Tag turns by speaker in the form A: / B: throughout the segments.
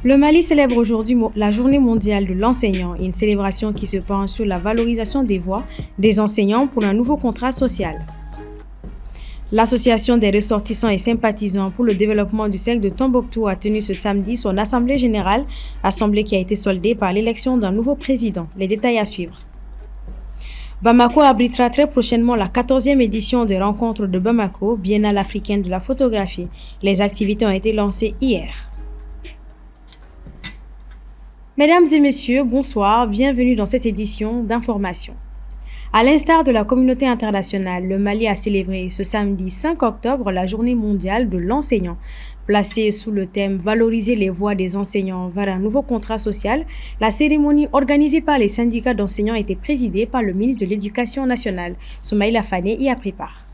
A: Le Mali célèbre aujourd'hui la Journée mondiale de l'enseignant, une célébration qui se penche sur la valorisation des voix des enseignants pour un nouveau contrat social. L'Association des ressortissants et sympathisants pour le développement du cercle de Tombouctou a tenu ce samedi son assemblée générale, assemblée qui a été soldée par l'élection d'un nouveau président. Les détails à suivre. Bamako abritera très prochainement la 14e édition des rencontres de Bamako, Biennale africaine de la photographie. Les activités ont été lancées hier. Mesdames et messieurs, bonsoir, bienvenue dans cette édition d'information. À l'instar de la communauté internationale, le Mali a célébré ce samedi 5 octobre la Journée mondiale de l'enseignant. Placée sous le thème « Valoriser les voix des enseignants vers un nouveau contrat social », la cérémonie organisée par les syndicats d'enseignants était présidée par le ministre de l'Éducation nationale. Soumaïla Fane y a pris part.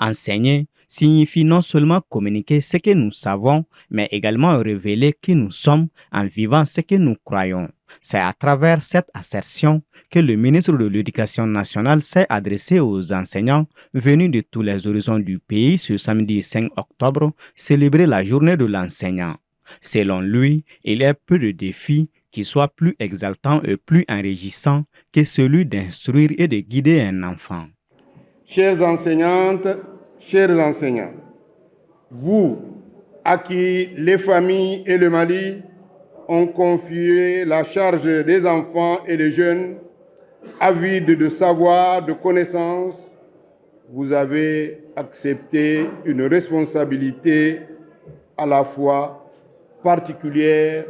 B: Enseigner signifie non seulement communiquer ce que nous savons, mais également révéler qui nous sommes en vivant ce que nous croyons. C'est à travers cette assertion que le ministre de l'Éducation nationale s'est adressé aux enseignants venus de tous les horizons du pays ce samedi 5 octobre, célébrer la journée de l'enseignant. Selon lui, il y a peu de défis qui soient plus exaltants et plus enrichissants que celui d'instruire et de guider un enfant.
C: Chères enseignantes, chers enseignants, vous, à qui les familles et le Mali ont confié la charge des enfants et des jeunes, avides de savoir, de connaissances, vous avez accepté une responsabilité à la fois particulière,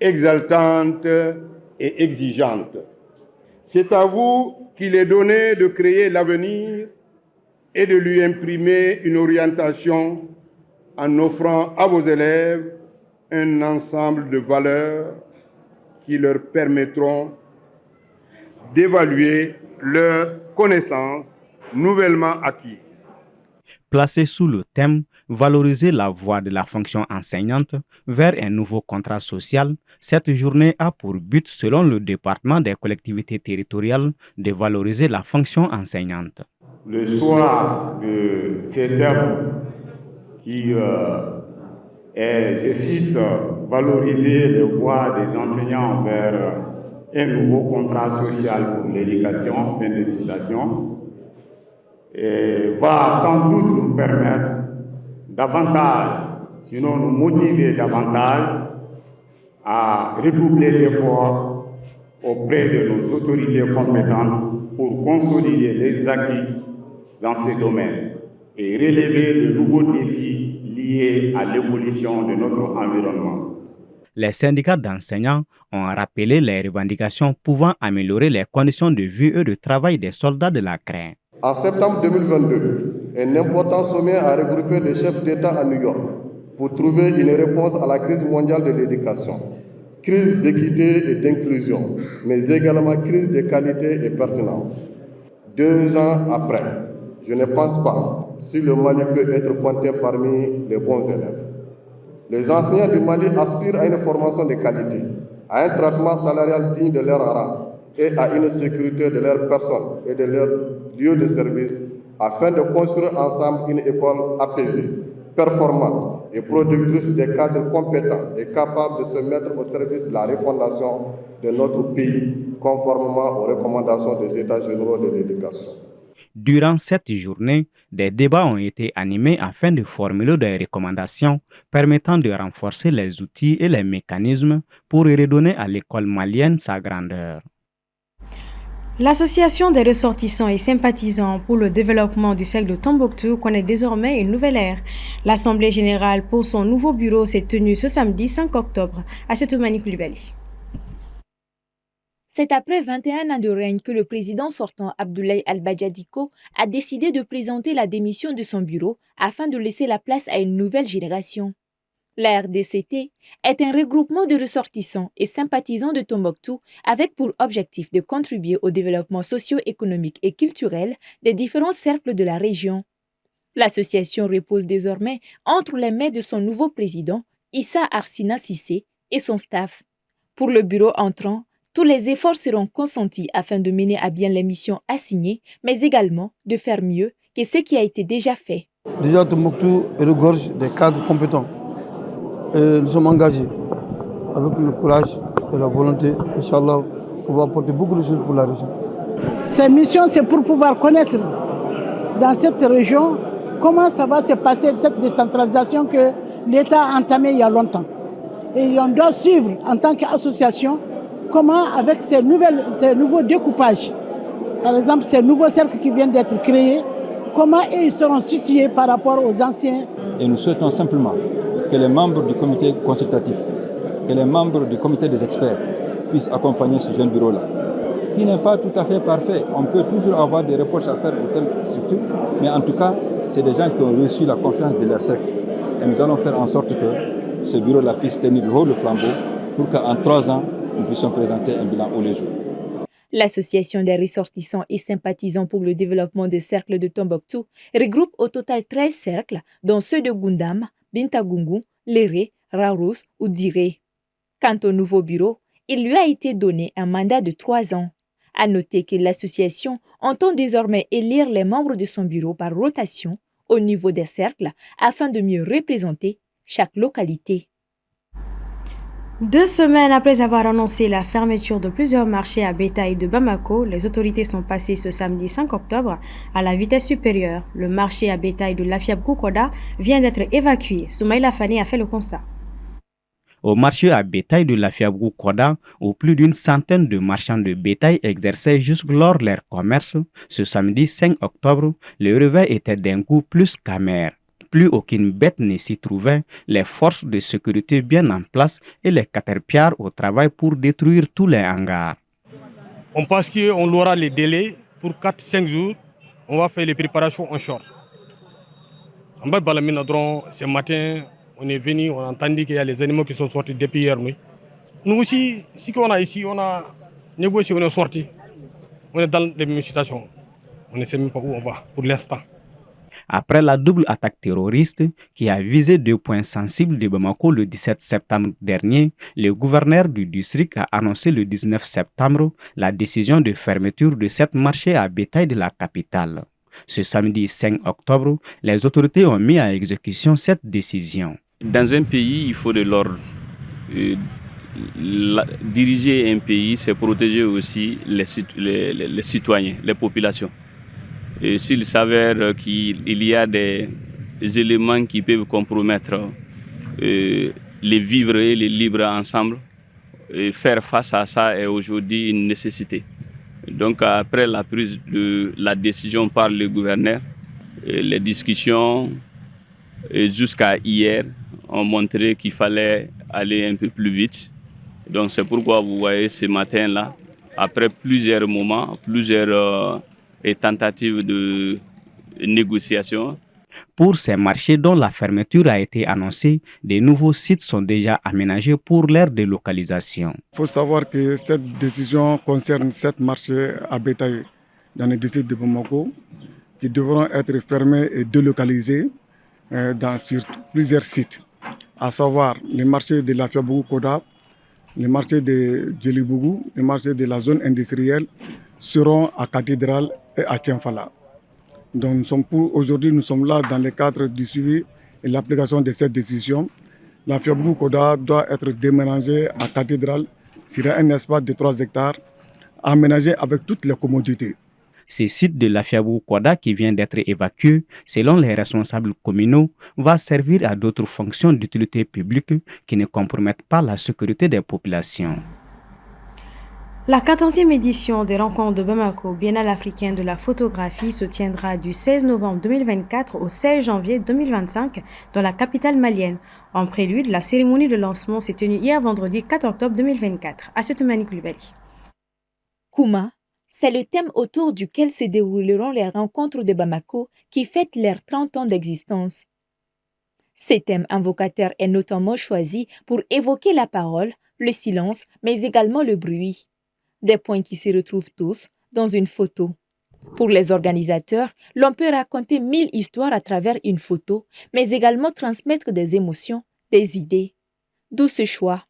C: exaltante et exigeante. C'est à vous qu'il est donné de créer l'avenir et de lui imprimer une orientation en offrant à vos élèves un ensemble de valeurs qui leur permettront d'évaluer leurs connaissances nouvellement acquises.
B: Placé sous le thème « Valoriser la voix de la fonction enseignante vers un nouveau contrat social », cette journée a pour but, selon le département des collectivités territoriales, de valoriser la fonction enseignante.
C: Le choix de ces termes qui est, je cite, valoriser les voix des enseignants vers un nouveau contrat social pour l'éducation, fin de citation, et va sans doute nous permettre davantage, sinon nous motiver davantage à redoubler d'efforts auprès de nos autorités compétentes pour consolider les acquis dans ces domaines et relever de nouveaux défis liés à l'évolution de notre environnement.
B: Les syndicats d'enseignants ont rappelé les revendications pouvant améliorer les conditions de vie et de travail des soldats de la CREI.
D: En septembre 2022, un important sommet a regroupé les chefs d'État à New York pour trouver une réponse à la crise mondiale de l'éducation. Crise d'équité et d'inclusion, mais également crise de qualité et pertinence. 2 ans après, je ne pense pas si le Mali peut être compté parmi les bons élèves. Les enseignants du Mali aspirent à une formation de qualité, à un traitement salarial digne de leur rang et à une sécurité de leur personne et de leur lieu de service afin de construire ensemble une école apaisée, performante et productrice de cadres compétents et capables de se mettre au service de la refondation de notre pays conformément aux recommandations des États généraux de l'éducation.
B: Durant cette journée, des débats ont été animés afin de formuler des recommandations permettant de renforcer les outils et les mécanismes pour redonner à l'école malienne sa grandeur.
A: L'Association des ressortissants et sympathisants pour le développement du cercle de Tombouctou connaît désormais une nouvelle ère. L'Assemblée générale pour son nouveau bureau s'est tenue ce samedi 5 octobre à Setoumani Koulibaly.
E: C'est après 21 ans de règne que le président sortant Abdoulaye Al-Badiadiko a décidé de présenter la démission de son bureau afin de laisser la place à une nouvelle génération. La RDCT est un regroupement de ressortissants et sympathisants de Tombouctou avec pour objectif de contribuer au développement socio-économique et culturel des différents cercles de la région. L'association repose désormais entre les mains de son nouveau président, Issa Arsina Sissé, et son staff. Pour le bureau entrant, tous les efforts seront consentis afin de mener à bien les missions assignées, mais également de faire mieux que ce qui a été déjà fait.
F: Déjà, Tombouctou regorge des cadres compétents. Et nous sommes engagés avec le courage et la volonté, Inch'Allah, on va apporter beaucoup de choses pour la région.
G: Ces missions, c'est pour pouvoir connaître dans cette région comment ça va se passer, cette décentralisation que l'État a entamée il y a longtemps. Et on doit suivre en tant qu'association comment, avec ces nouveaux découpages, par exemple ces nouveaux cercles qui viennent d'être créés, comment ils seront situés par rapport aux anciens.
H: Et nous souhaitons simplement que les membres du comité consultatif, que les membres du comité des experts puissent accompagner ce jeune bureau-là, qui n'est pas tout à fait parfait. On peut toujours avoir des reproches à faire pour telle structure, mais en tout cas, c'est des gens qui ont reçu la confiance de leur cercle. Et nous allons faire en sorte que ce bureau-là puisse tenir le haut le flambeau pour qu'en 3 ans, nous puissions présenter un bilan au jour.
E: L'association des ressortissants et sympathisants pour le développement des cercles de Tombouctou regroupe au total 13 cercles, dont ceux de Gundam, Bintagungu, Léré, Raous ou Diré. Quant au nouveau bureau, il lui a été donné un mandat de 3 ans. À noter que l'association entend désormais élire les membres de son bureau par rotation au niveau des cercles afin de mieux représenter chaque localité.
A: 2 semaines après avoir annoncé la fermeture de plusieurs marchés à bétail de Bamako, les autorités sont passées ce samedi 5 octobre à la vitesse supérieure. Le marché à bétail de Lafiab-Koukoda vient d'être évacué. Soumaïla Fani a fait le constat.
B: Au marché à bétail de Lafiab-Koukoda, où plus d'une centaine de marchands de bétail exerçaient jusqu'alors leur commerce, ce samedi 5 octobre, le réveil était d'un coup plus qu'amer. Plus aucune bête ne s'y trouvait, les forces de sécurité bien en place et les caterpillars au travail pour détruire tous les hangars.
I: On pense qu'on aura les délais pour 4-5 jours. On va faire les préparations en short. En bas de ce matin, on est venu, on a entendu qu'il y a les animaux qui sont sortis depuis hier nuit. Nous aussi, ce qu'on a ici, on a négocié, on est sorti. On est dans les mêmes situations. On ne sait même pas où on va pour l'instant.
B: Après la double attaque terroriste qui a visé 2 points sensibles de Bamako le 17 septembre dernier, le gouverneur du district a annoncé le 19 septembre la décision de fermeture de 7 marchés à bétail de la capitale. Ce samedi 5 octobre, les autorités ont mis à exécution cette décision.
J: Dans un pays, il faut de l'ordre. Diriger un pays, c'est protéger aussi les citoyens, les populations. Et s'il s'avère qu'il y a des éléments qui peuvent compromettre les vivres et les libres ensemble, et faire face à ça est aujourd'hui une nécessité. Donc après la prise de la décision par le gouverneur, les discussions jusqu'à hier ont montré qu'il fallait aller un peu plus vite. Donc c'est pourquoi vous voyez ce matin-là, après plusieurs moments, plusieurs tentatives de négociation.
B: Pour ces marchés dont la fermeture a été annoncée, de nouveaux sites sont déjà aménagés pour leur délocalisation.
K: Il faut savoir que cette décision concerne 7 marchés à bétail dans le district de Bamako qui devront être fermés et délocalisés sur plusieurs sites, à savoir les marchés de Lafiab-Koukoda, les marchés de Djelibougou, les marchés de la zone industrielle seront à Cathédrale et à Tienfala. Donc aujourd'hui, nous sommes là dans le cadre du suivi et l'application de cette décision. Lafiab-Koukoda doit être déménagé à Cathédrale sur un espace de 3 hectares, aménagé avec toutes les commodités.
B: Ce site de Lafiab-Koukoda qui vient d'être évacué, selon les responsables communaux, va servir à d'autres fonctions d'utilité publique qui ne compromettent pas la sécurité des populations.
A: La 14e édition des rencontres de Bamako, Biennale africaine de la photographie, se tiendra du 16 novembre 2024 au 16 janvier 2025 dans la capitale malienne. En prélude, la cérémonie de lancement s'est tenue hier vendredi 4 octobre 2024. Assetumani Koulibaly.
E: Kouma, c'est le thème autour duquel se dérouleront les rencontres de Bamako qui fêtent leurs 30 ans d'existence. Ce thème invocateur est notamment choisi pour évoquer la parole, le silence, mais également le bruit. Des points qui se retrouvent tous dans une photo. Pour les organisateurs, l'on peut raconter 1000 histoires à travers une photo, mais également transmettre des émotions, des idées. D'où ce choix.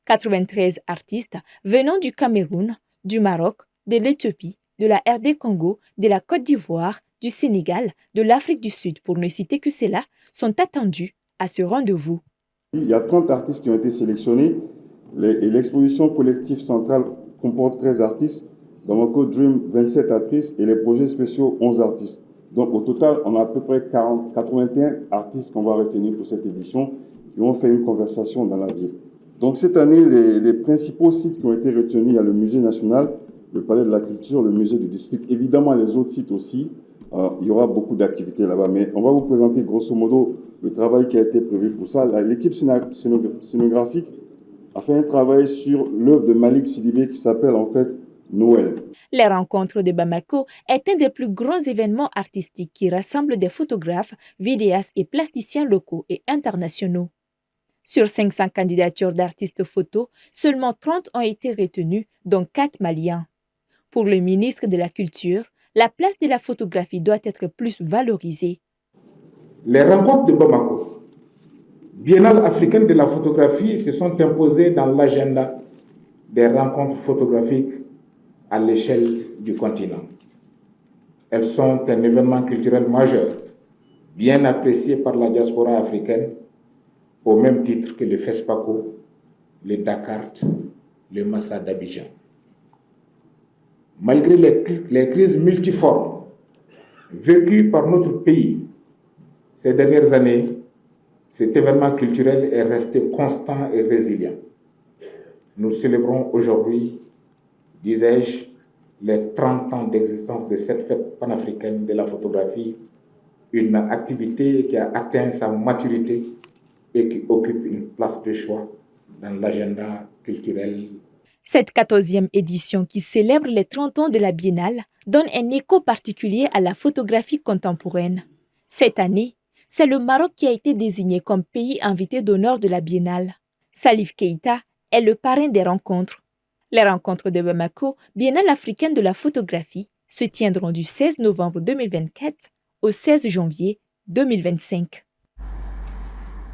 E: 93 artistes venant du Cameroun, du Maroc, de l'Éthiopie, de la RD Congo, de la Côte d'Ivoire, du Sénégal, de l'Afrique du Sud, pour ne citer que cela, sont attendus à ce rendez-vous.
C: Il y a 30 artistes qui ont été sélectionnés
L: Et l'exposition collective centrale comporte 13 artistes, Bamako Dream 27 artistes et les projets spéciaux 11 artistes. Donc au total, on a à peu près 81 artistes qu'on va retenir pour cette édition qui vont faire une conversation dans la ville. Donc cette année, les principaux sites qui ont été retenus, il y a le musée national, le palais de la culture, le musée du district, évidemment les autres sites aussi. Il y aura beaucoup d'activités là-bas, mais on va vous présenter grosso modo le travail qui a été prévu pour ça. L'équipe scénographique a fait un travail sur l'œuvre de Malik Sidibé qui s'appelle en fait Noël.
E: Les rencontres de Bamako est un des plus grands événements artistiques qui rassemble des photographes, vidéastes et plasticiens locaux et internationaux. Sur 500 candidatures d'artistes photos, seulement 30 ont été retenues, dont 4 Maliens. Pour le ministre de la Culture, la place de la photographie doit être plus valorisée.
M: Les rencontres de Bamako, Biennale africaine de la photographie, se sont imposées dans l'agenda des rencontres photographiques à l'échelle du continent. Elles sont un événement culturel majeur, bien apprécié par la diaspora africaine, au même titre que le FESPACO, le Dakar, le Massa d'Abidjan. Malgré les crises multiformes vécues par notre pays ces dernières années, cet événement culturel est resté constant et résilient. Nous célébrons aujourd'hui, disais-je, les 30 ans d'existence de cette fête panafricaine de la photographie, une activité qui a atteint sa maturité et qui occupe une place de choix dans l'agenda culturel.
E: Cette 14e édition qui célèbre les 30 ans de la Biennale donne un écho particulier à la photographie contemporaine. Cette année, c'est le Maroc qui a été désigné comme pays invité d'honneur de la Biennale. Salif Keïta est le parrain des rencontres. Les rencontres de Bamako, Biennale africaine de la photographie, se tiendront du 16 novembre 2024 au 16 janvier 2025.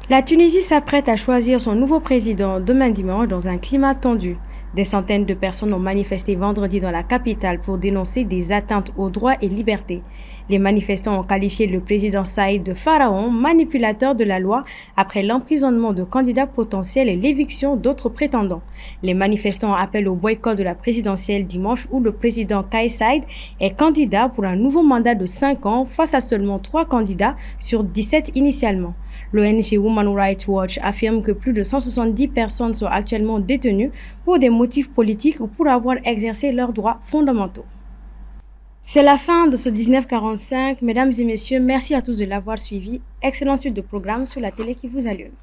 A: La Tunisie s'apprête à choisir son nouveau président demain dimanche dans un climat tendu. Des centaines de personnes ont manifesté vendredi dans la capitale pour dénoncer des atteintes aux droits et libertés. Les manifestants ont qualifié le président Saïd de pharaon, manipulateur de la loi, après l'emprisonnement de candidats potentiels et l'éviction d'autres prétendants. Les manifestants appellent au boycott de la présidentielle dimanche où le président Kais Saied est candidat pour un nouveau mandat de 5 ans face à seulement 3 candidats sur 17 initialement. L'ONG Women Rights Watch affirme que plus de 170 personnes sont actuellement détenues pour des motifs politiques ou pour avoir exercé leurs droits fondamentaux. C'est la fin de ce 1945. Mesdames et messieurs, merci à tous de l'avoir suivi. Excellente suite de programmes sur la télé qui vous allume.